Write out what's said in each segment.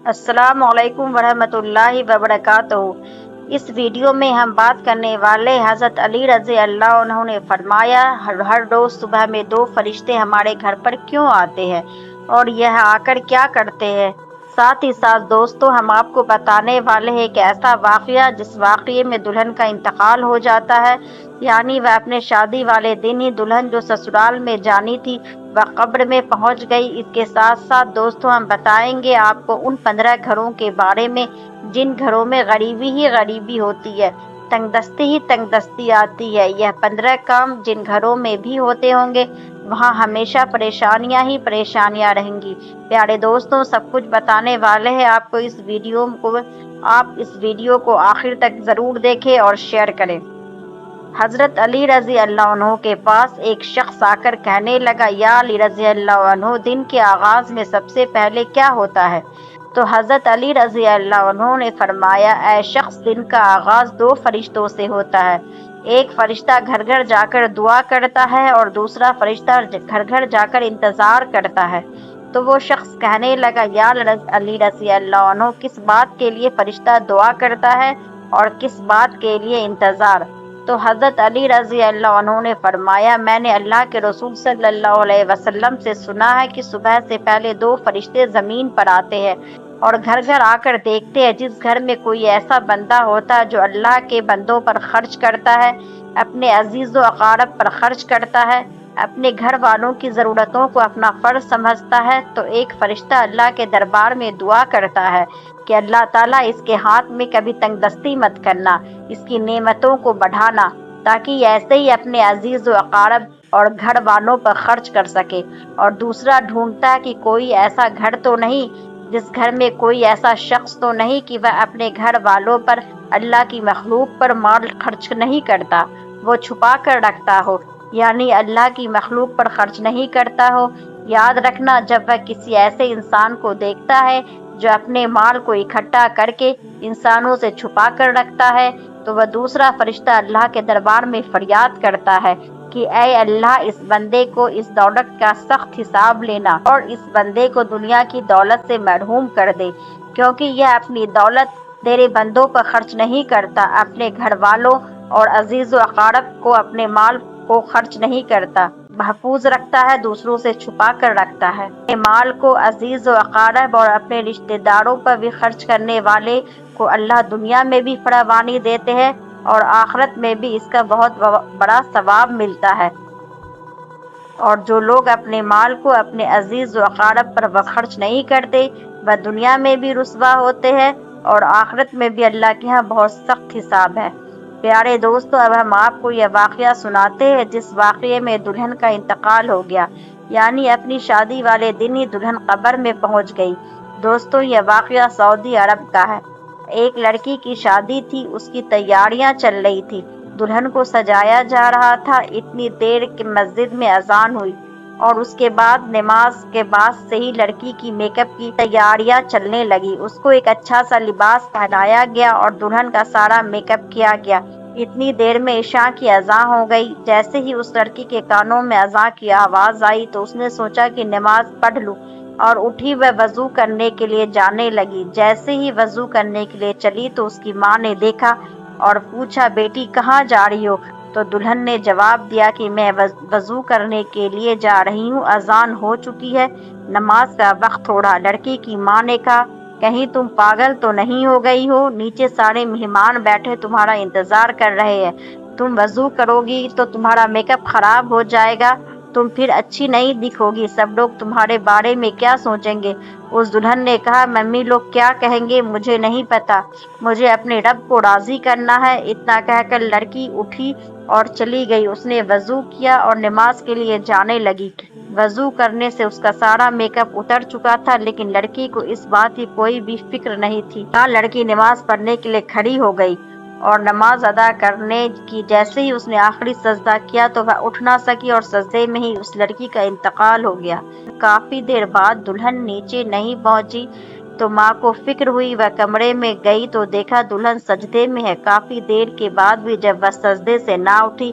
السلام علیکم ورحمۃ اللہ وبرکاتہ۔ اس ویڈیو میں ہم بات کرنے والے حضرت علی رضی اللہ عنہ نے فرمایا، ہر روز صبح میں دو فرشتے ہمارے گھر پر کیوں آتے ہیں اور یہ آ کر کیا کرتے ہیں؟ ساتھ ہی ساتھ دوستو، ہم آپ کو بتانے والے ہیں کہ ایسا واقعہ جس واقعے میں دلہن کا انتقال ہو جاتا ہے، یعنی وہ اپنے شادی والے دن ہی دلہن جو سسرال میں جانی تھی وہ قبر میں پہنچ گئی۔ اس کے ساتھ ساتھ دوستوں، ہم بتائیں گے آپ کو ان 15 گھروں کے بارے میں جن گھروں میں غریبی ہی غریبی ہوتی ہے، تنگ دستی ہی تنگ دستی آتی ہے۔ یہ 15 کام جن گھروں میں بھی ہوتے ہوں گے وہاں ہمیشہ پریشانیاں ہی پریشانیاں رہیں گی۔ پیارے دوستوں، سب کچھ بتانے والے ہیں آپ کو اس ویڈیو کو آخر تک ضرور دیکھیں اور شیئر کریں۔ حضرت علی رضی اللہ عنہ کے پاس ایک شخص آ کر کہنے لگا، یا علی رضی اللہ عنہ، دن کے آغاز میں سب سے پہلے کیا ہوتا ہے؟ تو حضرت علی رضی اللہ عنہ نے فرمایا، اے شخص، دن کا آغاز دو فرشتوں سے ہوتا ہے۔ ایک فرشتہ گھر گھر جا کر دعا کرتا ہے اور دوسرا فرشتہ گھر گھر جا کر انتظار کرتا ہے۔ تو وہ شخص کہنے لگا، یا علی رضی اللہ عنہ، کس بات کے لیے فرشتہ دعا کرتا ہے اور کس بات کے لیے انتظار؟ تو حضرت علی رضی اللہ عنہ نے فرمایا، میں نے اللہ کے رسول صلی اللہ علیہ وسلم سے سنا ہے کہ صبح سے پہلے دو فرشتے زمین پر آتے ہیں اور گھر گھر آ کر دیکھتے ہیں جس گھر میں کوئی ایسا بندہ ہوتا ہے جو اللہ کے بندوں پر خرچ کرتا ہے، اپنے عزیز و اقارب پر خرچ کرتا ہے، اپنے گھر والوں کی ضرورتوں کو اپنا فرض سمجھتا ہے، تو ایک فرشتہ اللہ کے دربار میں دعا کرتا ہے کہ اللہ تعالیٰ اس کے ہاتھ میں کبھی تنگ دستی مت کرنا، اس کی نعمتوں کو بڑھانا، تاکہ یہ ایسے ہی اپنے عزیز و اقارب اور گھر والوں پر خرچ کر سکے۔ اور دوسرا ڈھونڈتا ہے کہ کوئی ایسا گھر تو نہیں جس گھر میں کوئی ایسا شخص تو نہیں کہ وہ اپنے گھر والوں پر، اللہ کی مخلوق پر مال خرچ نہیں کرتا، وہ چھپا کر رکھتا ہو، یعنی اللہ کی مخلوق پر خرچ نہیں کرتا ہو۔ یاد رکھنا، جب وہ کسی ایسے انسان کو دیکھتا ہے جو اپنے مال کو اکٹھا کر کے انسانوں سے چھپا کر رکھتا ہے، تو وہ دوسرا فرشتہ اللہ کے دربار میں فریاد کرتا ہے کہ اے اللہ، اس بندے کو اس دولت کا سخت حساب لینا اور اس بندے کو دنیا کی دولت سے محروم کر دے، کیونکہ یہ اپنی دولت تیرے بندوں پر خرچ نہیں کرتا، اپنے گھر والوں اور عزیز و اقارب کو اپنے مال کو خرچ نہیں کرتا، محفوظ رکھتا ہے، دوسروں سے چھپا کر رکھتا ہے۔ اپنے مال کو عزیز و اقارب اور اپنے رشتہ داروں پر بھی خرچ کرنے والے کو اللہ دنیا میں بھی فراوانی دیتے ہیں اور آخرت میں بھی اس کا بہت بڑا ثواب ملتا ہے۔ اور جو لوگ اپنے مال کو اپنے عزیز و اقارب پر خرچ نہیں کرتے وہ دنیا میں بھی رسوا ہوتے ہیں اور آخرت میں بھی اللہ کے ہاں بہت سخت حساب ہے۔ پیارے دوستو، اب ہم آپ کو یہ واقعہ سناتے ہیں جس واقعے میں دلہن کا انتقال ہو گیا، یعنی اپنی شادی والے دن ہی دلہن قبر میں پہنچ گئی۔ دوستو، یہ واقعہ سعودی عرب کا ہے۔ ایک لڑکی کی شادی تھی، اس کی تیاریاں چل رہی تھی، دلہن کو سجایا جا رہا تھا۔ اتنی دیر کہ مسجد میں اذان ہوئی اور اس کے بعد نماز کے بعد سے ہی لڑکی کی میک اپ کی تیاریاں چلنے لگی۔ اس کو ایک اچھا سا لباس پہنایا گیا اور دلہن کا سارا میک اپ کیا گیا۔ اتنی دیر میں عشاء کی اذان ہو گئی۔ جیسے ہی اس لڑکی کے کانوں میں اذان کی آواز آئی تو اس نے سوچا کہ نماز پڑھ لوں، اور اٹھی وہ وضو کرنے کے لیے جانے لگی۔ جیسے ہی وضو کرنے کے لیے چلی تو اس کی ماں نے دیکھا اور پوچھا، بیٹی کہاں جا رہی ہو؟ تو دلہن نے جواب دیا کہ میں وضو کرنے کے لیے جا رہی ہوں، اذان ہو چکی ہے، نماز کا وقت ہو رہا۔ لڑکی کی ماں نے کہا، کہیں تم پاگل تو نہیں ہو گئی ہو؟ نیچے سارے مہمان بیٹھے تمہارا انتظار کر رہے ہیں، تم وضو کرو گی تو تمہارا میک اپ خراب ہو جائے گا، تم پھر اچھی نہیں دکھو گی، سب لوگ تمہارے بارے میں کیا سوچیں گے؟ اس دلہن نے کہا، ممی لوگ کیا کہیں گے مجھے نہیں پتا، مجھے اپنے رب کو راضی کرنا ہے۔ اتنا کہہ کر لڑکی اٹھی اور چلی گئی۔ اس نے وضو کیا اور نماز کے لیے جانے لگی۔ وضو کرنے سے اس کا سارا میک اپ اتر چکا تھا، لیکن لڑکی کو اس بات کی کوئی بھی فکر نہیں تھی۔ لڑکی نماز پڑھنے کے لیے کھڑی ہو گئی اور نماز ادا کرنے کی جیسے ہی اس نے آخری سجدہ کیا تو وہ اٹھ نہ سکی اور سجدے میں ہی اس لڑکی کا انتقال ہو گیا۔ کافی دیر بعد دلہن نیچے نہیں پہنچی تو ماں کو فکر ہوئی۔ وہ کمرے میں گئی تو دیکھا دلہن سجدے میں ہے۔ کافی دیر کے بعد بھی جب وہ سجدے سے نہ اٹھی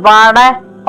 12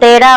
13